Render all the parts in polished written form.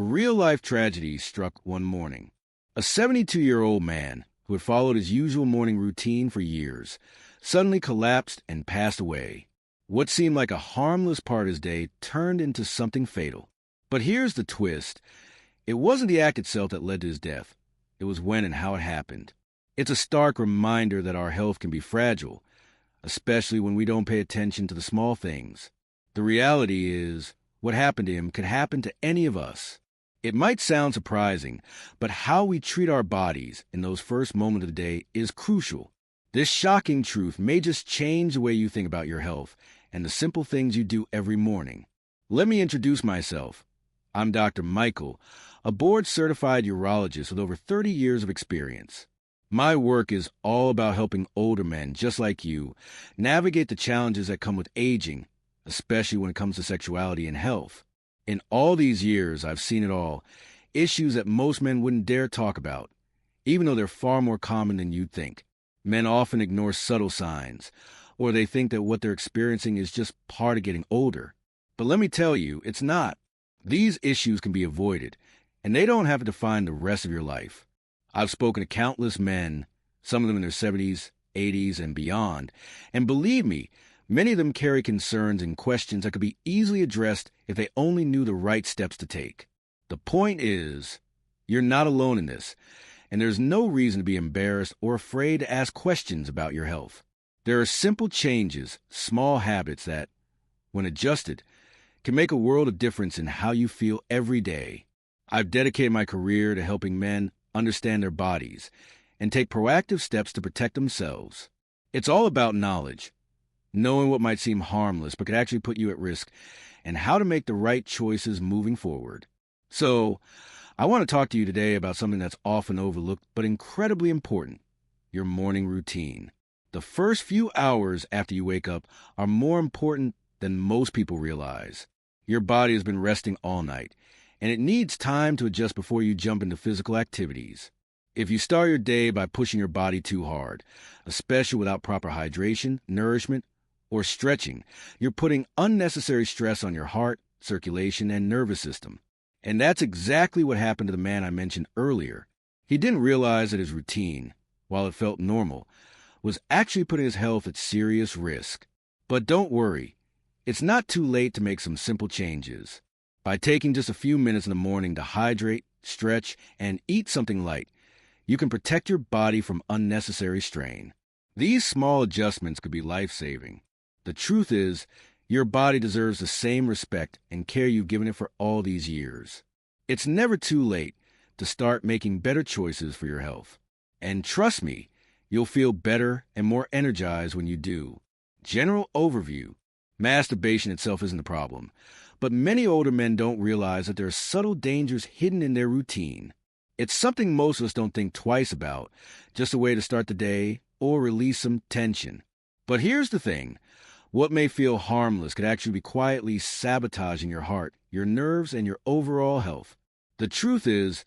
A real-life tragedy struck one morning. A 72-year-old man who had followed his usual morning routine for years suddenly collapsed and passed away. What seemed like a harmless part of his day turned into something fatal. But here's the twist. It wasn't the act itself that led to his death. It was when and how it happened. It's a stark reminder that our health can be fragile, especially when we don't pay attention to the small things. The reality is, what happened to him could happen to any of us. It might sound surprising, but how we treat our bodies in those first moments of the day is crucial. This shocking truth may just change the way you think about your health and the simple things you do every morning. Let me introduce myself. I'm Dr. Michael, a board-certified urologist with over 30 years of experience. My work is all about helping older men just like you navigate the challenges that come with aging, especially when it comes to sexuality and health. In all these years, I've seen it all, issues that most men wouldn't dare talk about, even though they're far more common than you'd think. Men often ignore subtle signs, or they think that what they're experiencing is just part of getting older. But let me tell you, it's not. These issues can be avoided, and they don't have to define the rest of your life. I've spoken to countless men, some of them in their 70s, 80s, and beyond, and believe me, many of them carry concerns and questions that could be easily addressed if they only knew the right steps to take. The point is, you're not alone in this, and there's no reason to be embarrassed or afraid to ask questions about your health. There are simple changes, small habits that, when adjusted, can make a world of difference in how you feel every day. I've dedicated my career to helping men understand their bodies and take proactive steps to protect themselves. It's all about knowledge. Knowing what might seem harmless but could actually put you at risk, and how to make the right choices moving forward. So, I want to talk to you today about something that's often overlooked but incredibly important: your morning routine. The first few hours after you wake up are more important than most people realize. Your body has been resting all night, and it needs time to adjust before you jump into physical activities. If you start your day by pushing your body too hard, especially without proper hydration, nourishment, or stretching, you're putting unnecessary stress on your heart, circulation, and nervous system. And that's exactly what happened to the man I mentioned earlier. He didn't realize that his routine, while it felt normal, was actually putting his health at serious risk. But don't worry, it's not too late to make some simple changes. By taking just a few minutes in the morning to hydrate, stretch, and eat something light, you can protect your body from unnecessary strain. These small adjustments could be life-saving. The truth is, your body deserves the same respect and care you've given it for all these years. It's never too late to start making better choices for your health. And trust me, you'll feel better and more energized when you do. General overview: masturbation itself isn't the problem, but many older men don't realize that there are subtle dangers hidden in their routine. It's something most of us don't think twice about, just a way to start the day or release some tension. But here's the thing. What may feel harmless could actually be quietly sabotaging your heart, your nerves, and your overall health. The truth is,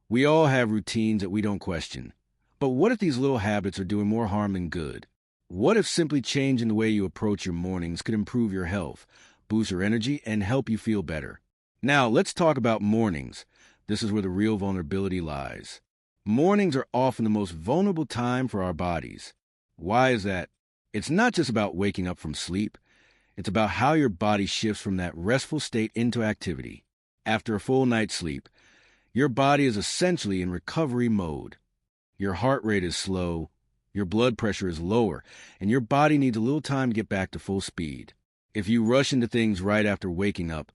we all have routines that we don't question. But what if these little habits are doing more harm than good? What if simply changing the way you approach your mornings could improve your health, boost your energy, and help you feel better? Now, let's talk about mornings. This is where the real vulnerability lies. Mornings are often the most vulnerable time for our bodies. Why is that? It's not just about waking up from sleep. It's about how your body shifts from that restful state into activity. After a full night's sleep, your body is essentially in recovery mode. Your heart rate is slow, your blood pressure is lower, and your body needs a little time to get back to full speed. If you rush into things right after waking up,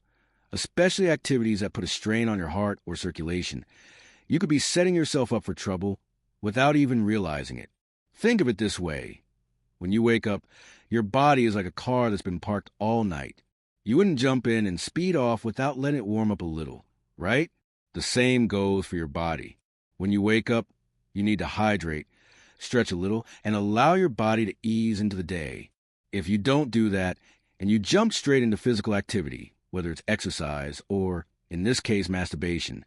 especially activities that put a strain on your heart or circulation, you could be setting yourself up for trouble without even realizing it. Think of it this way. When you wake up, your body is like a car that's been parked all night. You wouldn't jump in and speed off without letting it warm up a little, right? The same goes for your body. When you wake up, you need to hydrate, stretch a little, and allow your body to ease into the day. If you don't do that, and you jump straight into physical activity, whether it's exercise or, in this case, masturbation,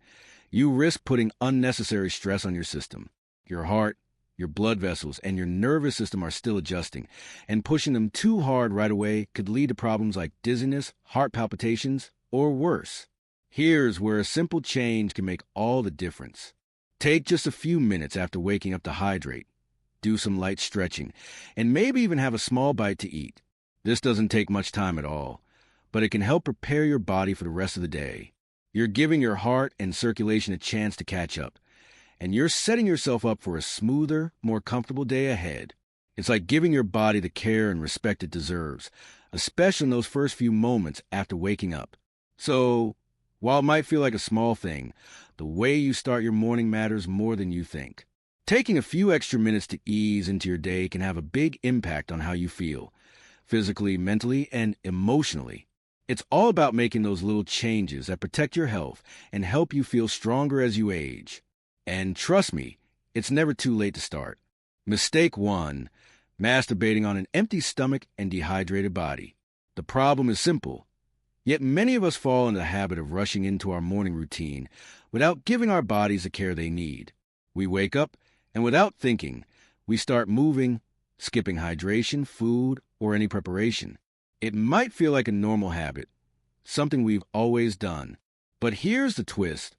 you risk putting unnecessary stress on your system. Your heart, your blood vessels, and your nervous system are still adjusting, and pushing them too hard right away could lead to problems like dizziness, heart palpitations, or worse. Here's where a simple change can make all the difference. Take just a few minutes after waking up to hydrate. Do some light stretching, and maybe even have a small bite to eat. This doesn't take much time at all, but it can help prepare your body for the rest of the day. You're giving your heart and circulation a chance to catch up, and you're setting yourself up for a smoother, more comfortable day ahead. It's like giving your body the care and respect it deserves, especially in those first few moments after waking up. So, while it might feel like a small thing, the way you start your morning matters more than you think. Taking a few extra minutes to ease into your day can have a big impact on how you feel, physically, mentally, and emotionally. It's all about making those little changes that protect your health and help you feel stronger as you age. And trust me, it's never too late to start. Mistake 1: masturbating on an empty stomach and dehydrated body. The problem is simple, yet many of us fall into the habit of rushing into our morning routine without giving our bodies the care they need. We wake up, and without thinking, we start moving, skipping hydration, food, or any preparation. It might feel like a normal habit, something we've always done. But here's the twist.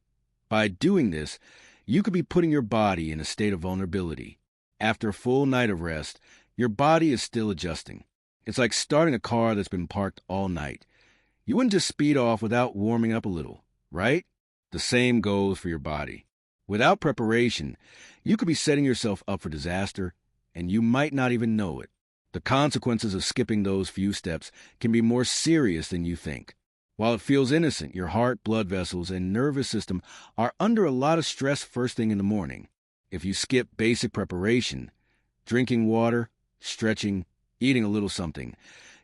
By doing this, you could be putting your body in a state of vulnerability. After a full night of rest, your body is still adjusting. It's like starting a car that's been parked all night. You wouldn't just speed off without warming up a little, right? The same goes for your body. Without preparation, you could be setting yourself up for disaster, and you might not even know it. The consequences of skipping those few steps can be more serious than you think. While it feels innocent, your heart, blood vessels, and nervous system are under a lot of stress first thing in the morning. If you skip basic preparation, drinking water, stretching, eating a little something,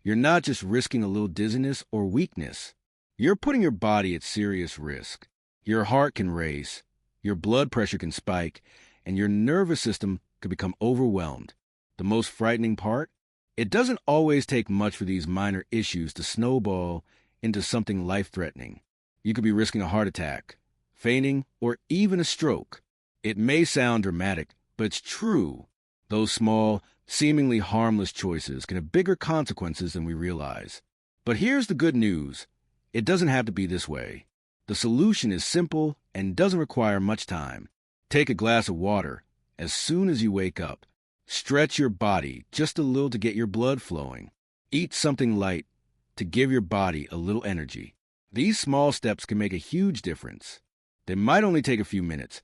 you're not just risking a little dizziness or weakness. You're putting your body at serious risk. Your heart can race, your blood pressure can spike, and your nervous system could become overwhelmed. The most frightening part? It doesn't always take much for these minor issues to snowball into something life-threatening. You could be risking a heart attack, fainting, or even a stroke. It may sound dramatic, but it's true. Those small, seemingly harmless choices can have bigger consequences than we realize. But here's the good news. It doesn't have to be this way. The solution is simple and doesn't require much time. Take a glass of water as soon as you wake up. Stretch your body just a little to get your blood flowing. Eat something light to give your body a little energy. These small steps can make a huge difference. They might only take a few minutes,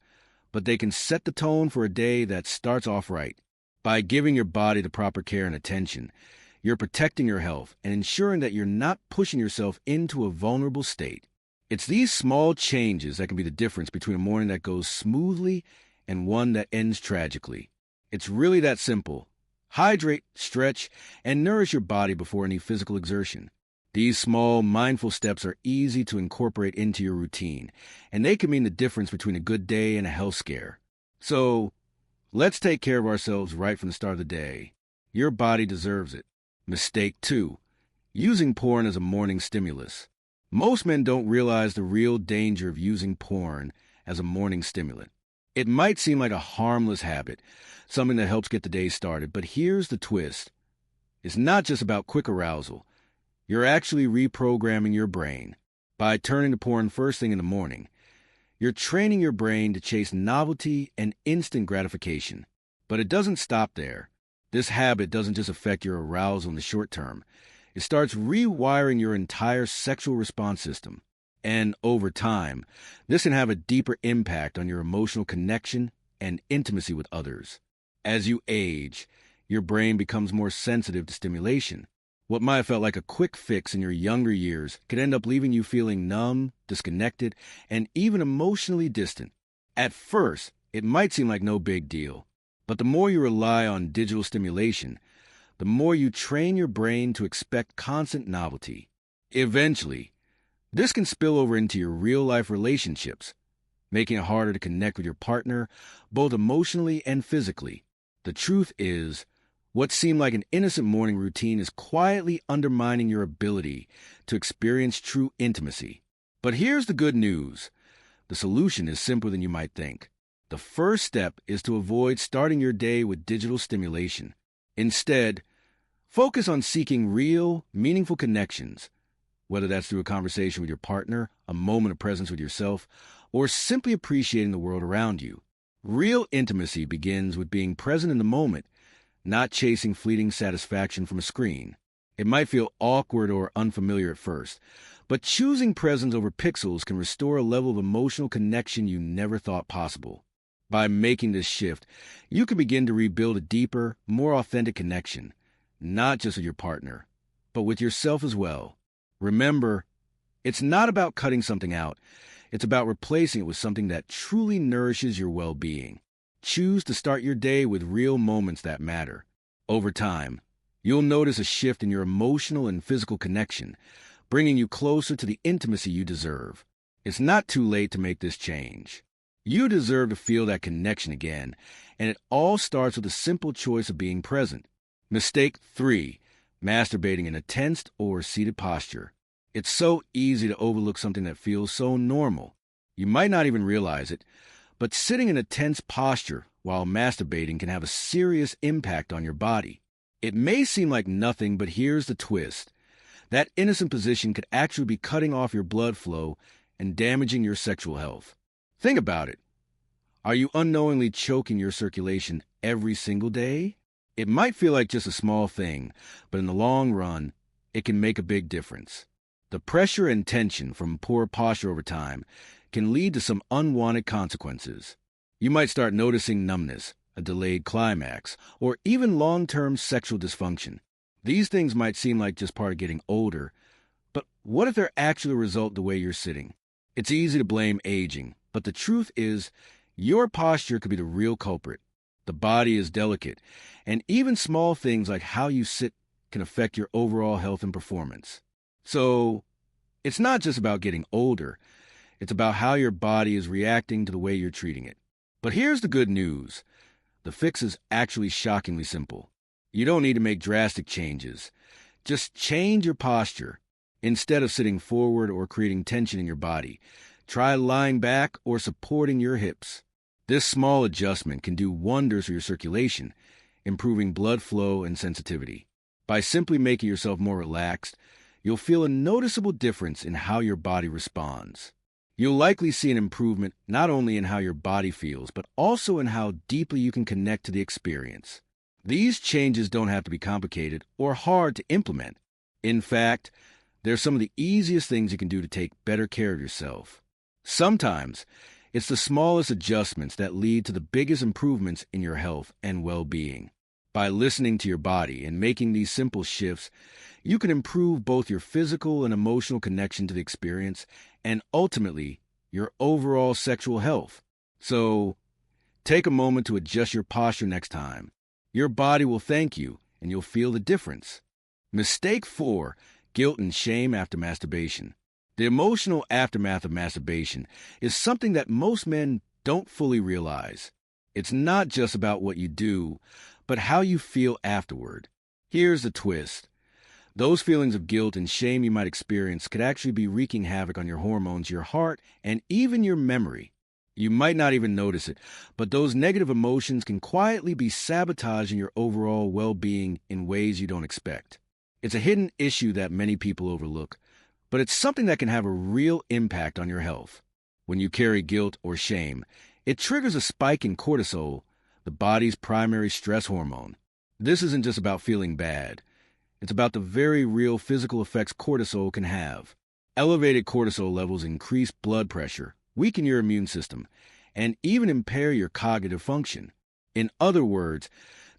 but they can set the tone for a day that starts off right. By giving your body the proper care and attention, you're protecting your health and ensuring that you're not pushing yourself into a vulnerable state. It's these small changes that can be the difference between a morning that goes smoothly and one that ends tragically. It's really that simple. Hydrate, stretch, and nourish your body before any physical exertion. These small, mindful steps are easy to incorporate into your routine, and they can mean the difference between a good day and a health scare. So, let's take care of ourselves right from the start of the day. Your body deserves it. Mistake 2: using porn as a morning stimulus. Most men don't realize the real danger of using porn as a morning stimulant. It might seem like a harmless habit, something that helps get the day started, but here's the twist. It's not just about quick arousal. You're actually reprogramming your brain. By turning to porn first thing in the morning, you're training your brain to chase novelty and instant gratification. But it doesn't stop there. This habit doesn't just affect your arousal in the short term. It starts rewiring your entire sexual response system. And over time, this can have a deeper impact on your emotional connection and intimacy with others. As you age, your brain becomes more sensitive to stimulation. What might have felt like a quick fix in your younger years could end up leaving you feeling numb, disconnected, and even emotionally distant. At first, it might seem like no big deal, but the more you rely on digital stimulation, the more you train your brain to expect constant novelty. Eventually, this can spill over into your real-life relationships, making it harder to connect with your partner, both emotionally and physically. The truth is, what seemed like an innocent morning routine is quietly undermining your ability to experience true intimacy. But here's the good news. The solution is simpler than you might think. The first step is to avoid starting your day with digital stimulation. Instead, focus on seeking real, meaningful connections. whether that's through a conversation with your partner, a moment of presence with yourself, or simply appreciating the world around you. Real intimacy begins with being present in the moment, not chasing fleeting satisfaction from a screen. It might feel awkward or unfamiliar at first, but choosing presence over pixels can restore a level of emotional connection you never thought possible. By making this shift, you can begin to rebuild a deeper, more authentic connection, not just with your partner, but with yourself as well. Remember, it's not about cutting something out. It's about replacing it with something that truly nourishes your well-being. Choose to start your day with real moments that matter. Over time, you'll notice a shift in your emotional and physical connection, bringing you closer to the intimacy you deserve. It's not too late to make this change. You deserve to feel that connection again, and it all starts with a simple choice of being present. Mistake 3, masturbating in a tensed or seated posture. It's so easy to overlook something that feels so normal. You might not even realize it, but sitting in a tense posture while masturbating can have a serious impact on your body. It may seem like nothing, but here's the twist. That innocent position could actually be cutting off your blood flow and damaging your sexual health. Think about it. Are you unknowingly choking your circulation every single day? It might feel like just a small thing, but in the long run, it can make a big difference. The pressure and tension from poor posture over time can lead to some unwanted consequences. You might start noticing numbness, a delayed climax, or even long-term sexual dysfunction. These things might seem like just part of getting older, but what if they're actually a result of the way you're sitting? It's easy to blame aging, but the truth is, your posture could be the real culprit. The body is delicate, and even small things like how you sit can affect your overall health and performance. So, it's not just about getting older, it's about how your body is reacting to the way you're treating it. But here's the good news. The fix is actually shockingly simple. You don't need to make drastic changes. Just change your posture. Instead of sitting forward or creating tension in your body, try lying back or supporting your hips. This small adjustment can do wonders for your circulation, improving blood flow and sensitivity. By simply making yourself more relaxed, you'll feel a noticeable difference in how your body responds. You'll likely see an improvement not only in how your body feels, but also in how deeply you can connect to the experience. These changes don't have to be complicated or hard to implement. In fact, they're some of the easiest things you can do to take better care of yourself. Sometimes, it's the smallest adjustments that lead to the biggest improvements in your health and well-being. By listening to your body and making these simple shifts, you can improve both your physical and emotional connection to the experience and ultimately your overall sexual health. So, take a moment to adjust your posture next time. Your body will thank you and you'll feel the difference. Mistake 4, guilt and shame after masturbation. The emotional aftermath of masturbation is something that most men don't fully realize. It's not just about what you do, but how you feel afterward. Here's the twist. Those feelings of guilt and shame you might experience could actually be wreaking havoc on your hormones, your heart, and even your memory. You might not even notice it, but those negative emotions can quietly be sabotaging your overall well-being in ways you don't expect. It's a hidden issue that many people overlook, but it's something that can have a real impact on your health. When you carry guilt or shame, it triggers a spike in cortisol, the body's primary stress hormone. This isn't just about feeling bad. It's about the very real physical effects cortisol can have. Elevated cortisol levels increase blood pressure, weaken your immune system, and even impair your cognitive function. In other words,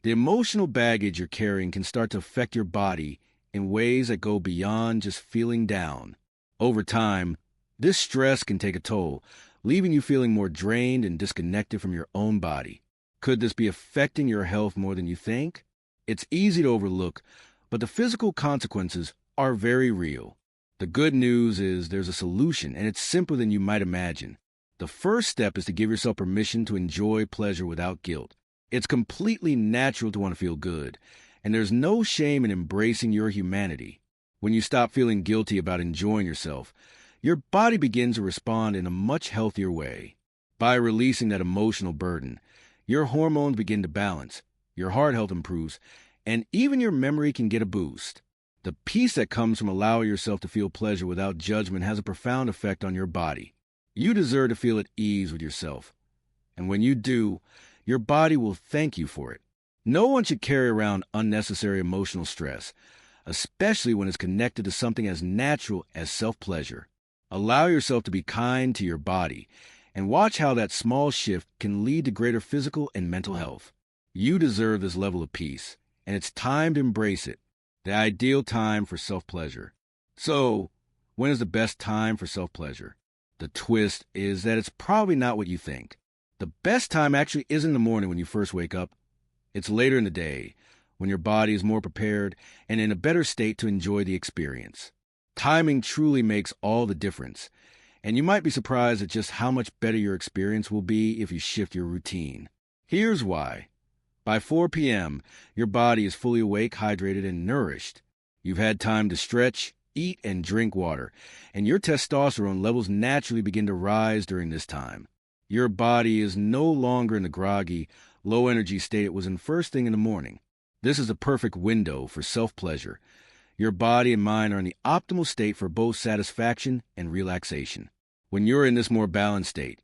the emotional baggage you're carrying can start to affect your body in ways that go beyond just feeling down. Over time, this stress can take a toll, leaving you feeling more drained and disconnected from your own body. Could this be affecting your health more than you think? It's easy to overlook, but the physical consequences are very real. The good news is there's a solution, and it's simpler than you might imagine. The first step is to give yourself permission to enjoy pleasure without guilt. It's completely natural to want to feel good, and there's no shame in embracing your humanity. When you stop feeling guilty about enjoying yourself, your body begins to respond in a much healthier way. By releasing that emotional burden, your hormones begin to balance, your heart health improves, and even your memory can get a boost. The peace that comes from allowing yourself to feel pleasure without judgment has a profound effect on your body. You deserve to feel at ease with yourself. And when you do, your body will thank you for it. No one should carry around unnecessary emotional stress, especially when it's connected to something as natural as self-pleasure. Allow yourself to be kind to your body, and watch how that small shift can lead to greater physical and mental health. You deserve this level of peace, and it's time to embrace it. The ideal time for self-pleasure. So, when is the best time for self-pleasure? The twist is that it's probably not what you think. The best time actually isn't in the morning when you first wake up. It's later in the day, when your body is more prepared and in a better state to enjoy the experience. Timing truly makes all the difference, and you might be surprised at just how much better your experience will be if you shift your routine. Here's why. By 4 p.m., your body is fully awake, hydrated, and nourished. You've had time to stretch, eat, and drink water, and your testosterone levels naturally begin to rise during this time. Your body is no longer in the groggy, low-energy state it was in first thing in the morning. This is a perfect window for self-pleasure. Your body and mind are in the optimal state for both satisfaction and relaxation. When you're in this more balanced state,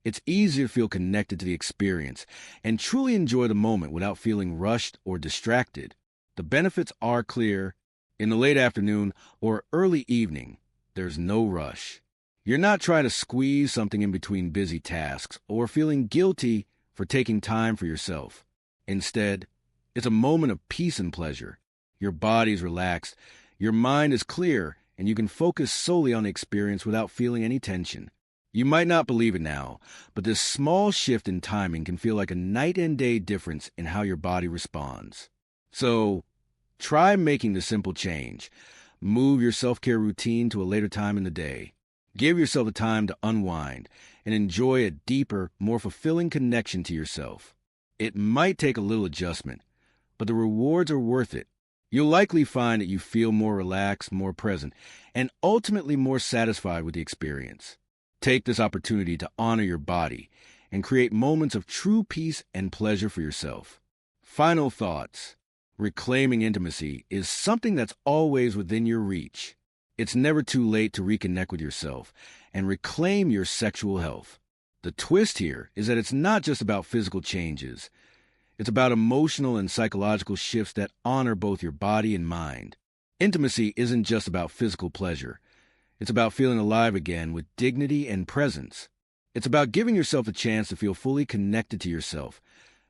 it's easier to feel connected to the experience and truly enjoy the moment without feeling rushed or distracted. The benefits are clear. In the late afternoon or early evening, there's no rush. You're not trying to squeeze something in between busy tasks or feeling guilty for taking time for yourself. Instead, it's a moment of peace and pleasure. Your body's relaxed, your mind is clear, and you can focus solely on the experience without feeling any tension. You might not believe it now, but this small shift in timing can feel like a night and day difference in how your body responds. So, try making the simple change. Move your self-care routine to a later time in the day. Give yourself the time to unwind and enjoy a deeper, more fulfilling connection to yourself. It might take a little adjustment, but the rewards are worth it. You'll likely find that you feel more relaxed, more present, and ultimately more satisfied with the experience. Take this opportunity to honor your body and create moments of true peace and pleasure for yourself. Final thoughts. Reclaiming intimacy is something that's always within your reach. It's never too late to reconnect with yourself and reclaim your sexual health. The twist here is that it's not just about physical changes. It's about emotional and psychological shifts that honor both your body and mind. Intimacy isn't just about physical pleasure. It's about feeling alive again with dignity and presence. It's about giving yourself a chance to feel fully connected to yourself,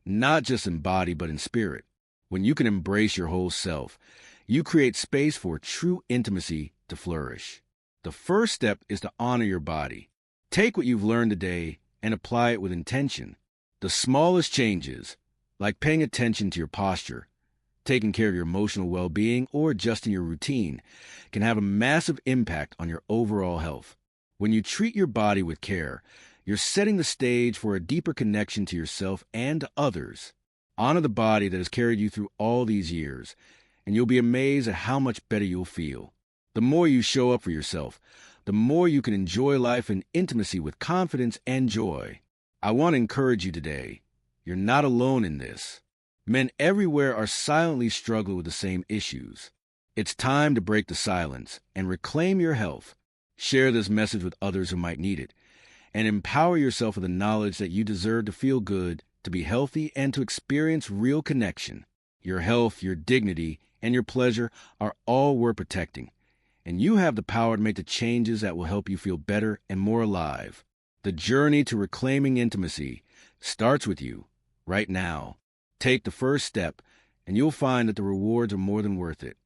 not just in body but in spirit. When you can embrace your whole self, you create space for true intimacy to flourish. The first step is to honor your body. Take what you've learned today and apply it with intention. The smallest changes, like paying attention to your posture, taking care of your emotional well-being, or adjusting your routine, can have a massive impact on your overall health. When you treat your body with care, you're setting the stage for a deeper connection to yourself and to others. Honor the body that has carried you through all these years, and you'll be amazed at how much better you'll feel. The more you show up for yourself, the more you can enjoy life in intimacy with confidence and joy. I want to encourage you today. You're not alone in this. Men everywhere are silently struggling with the same issues. It's time to break the silence and reclaim your health. Share this message with others who might need it, and empower yourself with the knowledge that you deserve to feel good, to be healthy, and to experience real connection. Your health, your dignity, and your pleasure are all worth protecting, and you have the power to make the changes that will help you feel better and more alive. The journey to reclaiming intimacy starts with you right now. Take the first step, and you'll find that the rewards are more than worth it.